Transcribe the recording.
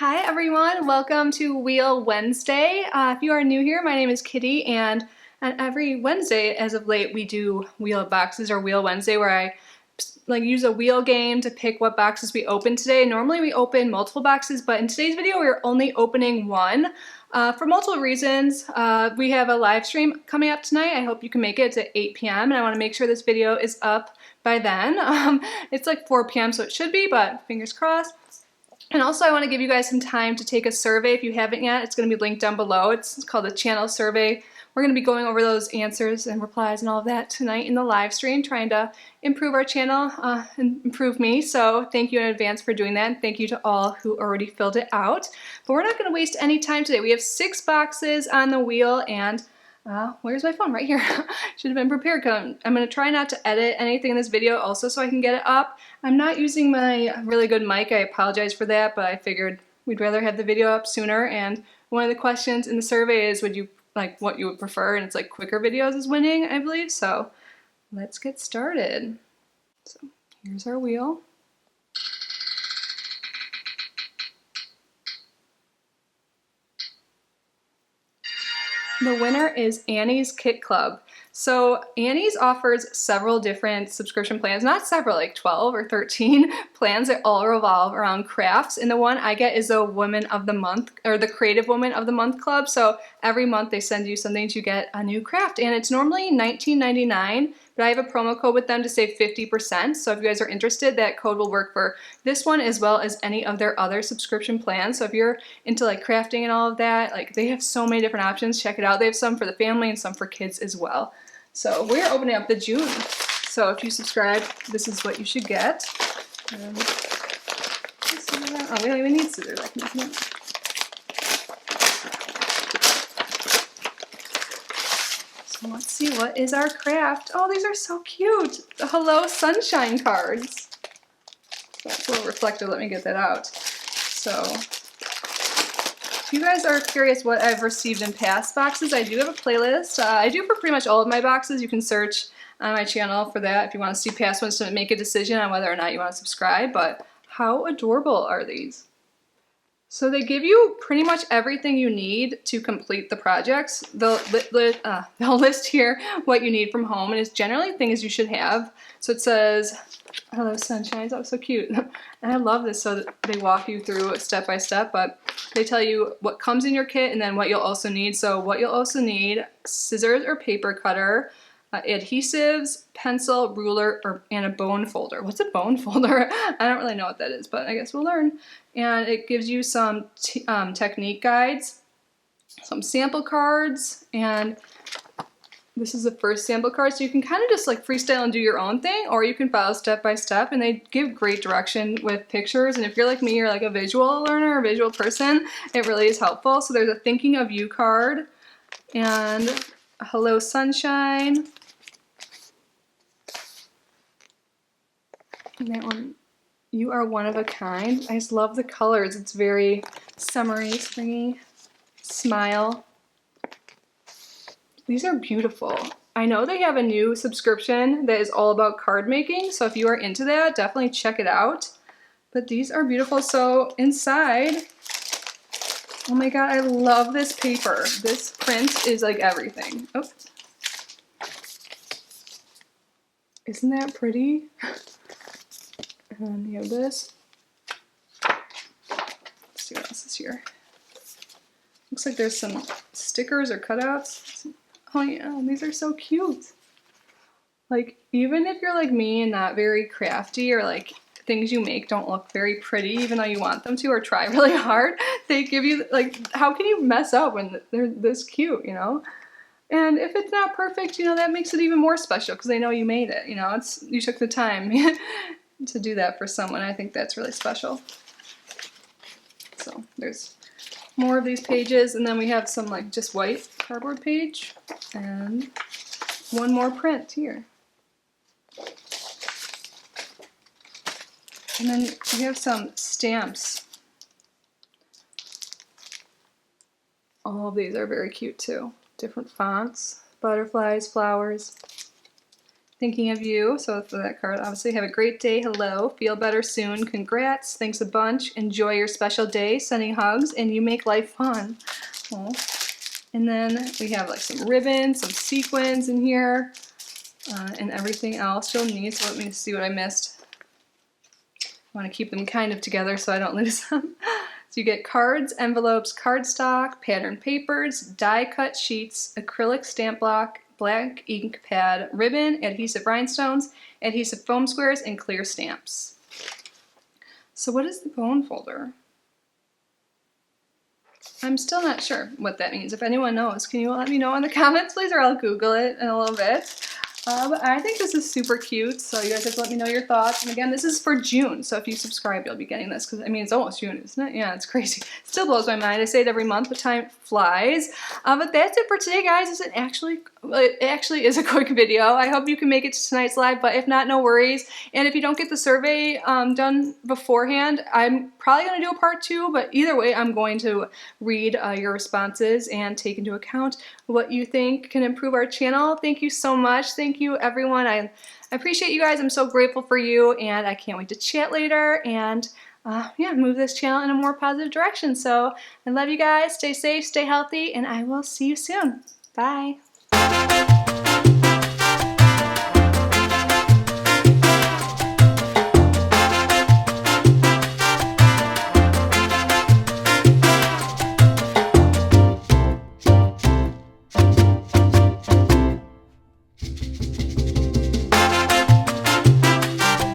Hi everyone, welcome to Wheel Wednesday. If you are new here, my name is Kitty, and on every Wednesday as of late we do Wheel Boxes or Wheel Wednesday, where I use a wheel game to pick what boxes we open today. Normally we open multiple boxes, but in today's video we're only opening one for multiple reasons. We have a live stream coming up tonight. I hope you can make it. It's at 8 p.m. and I want to make sure this video is up by then. It's like 4 p.m. so it should be, but fingers crossed. And also I want to give you guys some time to take a survey if you haven't yet. It's going to be linked down below. It's called the channel survey. We're going to be going over those answers and replies and all of that tonight in the live stream, trying to improve our channel and improve me. So thank you in advance for doing that, and thank you to all who already filled it out. But we're not going to waste any time today. We have 6 boxes on the wheel, and where's my phone? Right here. Should have been prepared. I'm going to try not to edit anything in this video also so I can get it up. I'm not using my really good mic. I apologize for that, but I figured we'd rather have the video up sooner. And one of the questions in the survey is what you would prefer, and it's like quicker videos is winning, I believe. So let's get started. So here's our wheel. The winner is Annie's Kit Club. So Annie's offers several different subscription plans, not several, like 12 or 13 plans that all revolve around crafts. And the one I get is the Woman of the Month, or the Creative Woman of the Month Club. So every month they send you something to get a new craft, and it's normally $19.99, but I have a promo code with them to save 50%. So if you guys are interested, that code will work for this one as well as any of their other subscription plans. So if you're into like crafting and all of that, like they have so many different options. Check it out. They have some for the family and some for kids as well. So we're opening up the June. So if you subscribe, this is what you should get. Oh, we don't even need scissors. I can use it. So let's see, what is our craft? Oh, these are so cute. The Hello Sunshine cards. That's a little reflective. Let me get that out. So if you guys are curious what I've received in past boxes, I do have a playlist. I do for pretty much all of my boxes. You can search on my channel for that if you want to see past ones to make a decision on whether or not you want to subscribe. But how adorable are these? So they give you pretty much everything you need to complete the projects. They'll list here what you need from home, and it's generally things you should have. So it says, Hello Sunshine, that was so cute. And I love this, so they walk you through step by step, but they tell you what comes in your kit and then what you'll also need. So what you'll also need: scissors or paper cutter, adhesives, pencil, ruler, and a bone folder. What's a bone folder? I don't really know what that is, but I guess we'll learn. And it gives you some technique guides, some sample cards, and this is the first sample card, so you can kind of just like freestyle and do your own thing, or you can follow step by step, and they give great direction with pictures. And if you're like me, you're like a visual learner, a visual person, it really is helpful. So there's a Thinking of You card, and a Hello Sunshine. And that one, You Are One of a Kind. I just love the colors. It's very summery, springy. Smile. These are beautiful. I know they have a new subscription that is all about card making, so if you are into that, definitely check it out. But these are beautiful. So inside, oh my god, I love this paper. This print is like everything. Oh. Isn't that pretty? And you have this. Let's see what else is here. Looks like there's some stickers or cutouts. Oh yeah, these are so cute. Like, even if you're like me and not very crafty, or like things you make don't look very pretty even though you want them to, or try really hard, they give you, like, how can you mess up when they're this cute, you know? And if it's not perfect, you know, that makes it even more special because they know you made it, you know? You took the time to do that for someone. I think that's really special. So there's more of these pages, and then we have some like just white cardboard page, and one more print here. And then we have some stamps. All of these are very cute too. Different fonts, butterflies, flowers. thinking of you. So for that card, obviously, have a great day. Hello. Feel better soon. Congrats. Thanks a bunch. Enjoy your special day. Sending hugs, and you make life fun. Oh. And then we have like some ribbons, some sequins in here, and everything else you'll need. So let me see what I missed. I want to keep them kind of together so I don't lose them. So you get cards, envelopes, cardstock, pattern papers, die-cut sheets, acrylic stamp block, black ink pad, ribbon, adhesive rhinestones, adhesive foam squares, and clear stamps. So what is the bone folder? I'm still not sure what that means. If anyone knows, can you let me know in the comments, please, or I'll Google it in a little bit. But I think this is super cute, so you guys have to let me know your thoughts. And again, this is for June, so if you subscribe, you'll be getting this, because, I mean, it's almost June, isn't it? Yeah, it's crazy. Still blows my mind. I say it every month, but time flies. But that's it for today, guys. It actually is a quick video. I hope you can make it to tonight's live, but if not, no worries. And if you don't get the survey done beforehand, I'm probably going to do a part 2, but either way, I'm going to read your responses and take into account what you think can improve our channel. Thank you so much. Thank you, everyone. I appreciate you guys. I'm so grateful for you, and I can't wait to chat later and yeah, move this channel in a more positive direction. So I love you guys. Stay safe, stay healthy, and I will see you soon. Bye.